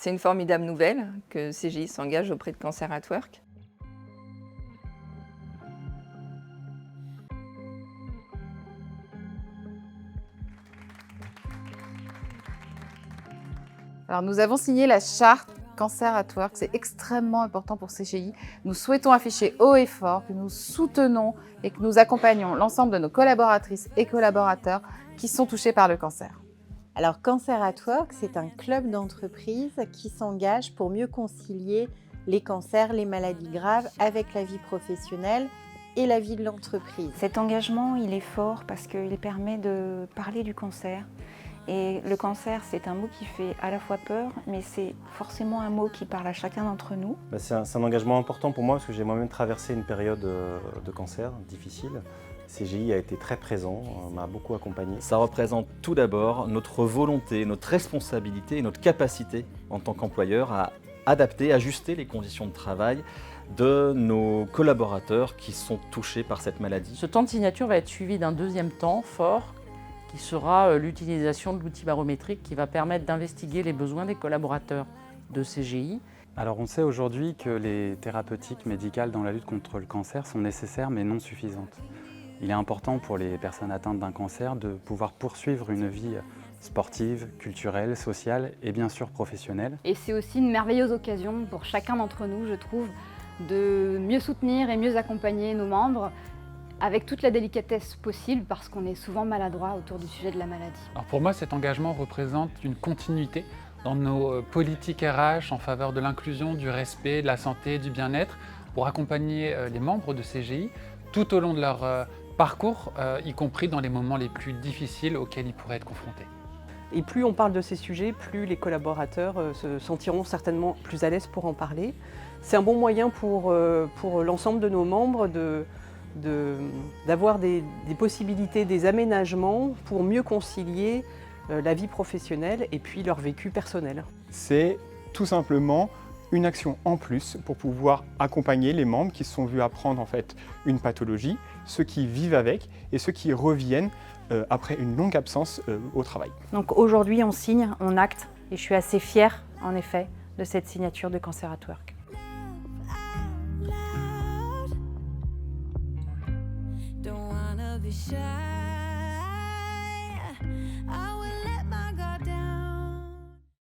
C'est une formidable nouvelle que CGI s'engage auprès de Cancer at Work. Alors, nous avons signé la charte Cancer at Work. C'est extrêmement important pour CGI. Nous souhaitons afficher haut et fort que nous soutenons et que nous accompagnons l'ensemble de nos collaboratrices et collaborateurs qui sont touchés par le cancer. Alors, Cancer at Work, c'est un club d'entreprise qui s'engage pour mieux concilier les cancers, les maladies graves avec la vie professionnelle et la vie de l'entreprise. Cet engagement, il est fort parce qu'il permet de parler du cancer. Et le cancer, c'est un mot qui fait à la fois peur, mais c'est forcément un mot qui parle à chacun d'entre nous. C'est un engagement important pour moi parce que j'ai moi-même traversé une période de cancer difficile. CGI a été très présent, m'a beaucoup accompagné. Ça représente tout d'abord notre volonté, notre responsabilité et notre capacité en tant qu'employeur à adapter, ajuster les conditions de travail de nos collaborateurs qui sont touchés par cette maladie. Ce temps de signature va être suivi d'un deuxième temps fort qui sera l'utilisation de l'outil barométrique qui va permettre d'investiguer les besoins des collaborateurs de CGI. Alors on sait aujourd'hui que les thérapeutiques médicales dans la lutte contre le cancer sont nécessaires mais non suffisantes. Il est important pour les personnes atteintes d'un cancer de pouvoir poursuivre une vie sportive, culturelle, sociale et bien sûr professionnelle. Et c'est aussi une merveilleuse occasion pour chacun d'entre nous, je trouve, de mieux soutenir et mieux accompagner nos membres avec toute la délicatesse possible parce qu'on est souvent maladroit autour du sujet de la maladie. Alors pour moi, cet engagement représente une continuité dans nos politiques RH en faveur de l'inclusion, du respect, de la santé, du bien-être pour accompagner les membres de CGI tout au long de leur parcours, y compris dans les moments les plus difficiles auxquels ils pourraient être confrontés. Et plus on parle de ces sujets, plus les collaborateurs se sentiront certainement plus à l'aise pour en parler. C'est un bon moyen pour l'ensemble de nos membres d'avoir des possibilités, des aménagements pour mieux concilier la vie professionnelle et puis leur vécu personnel. C'est tout simplement une action en plus pour pouvoir accompagner les membres qui se sont vus apprendre en fait une pathologie, ceux qui vivent avec et ceux qui reviennent après une longue absence au travail. Donc aujourd'hui on signe, on acte et je suis assez fière en effet de cette signature de Cancer at Work. Don't wanna be shy.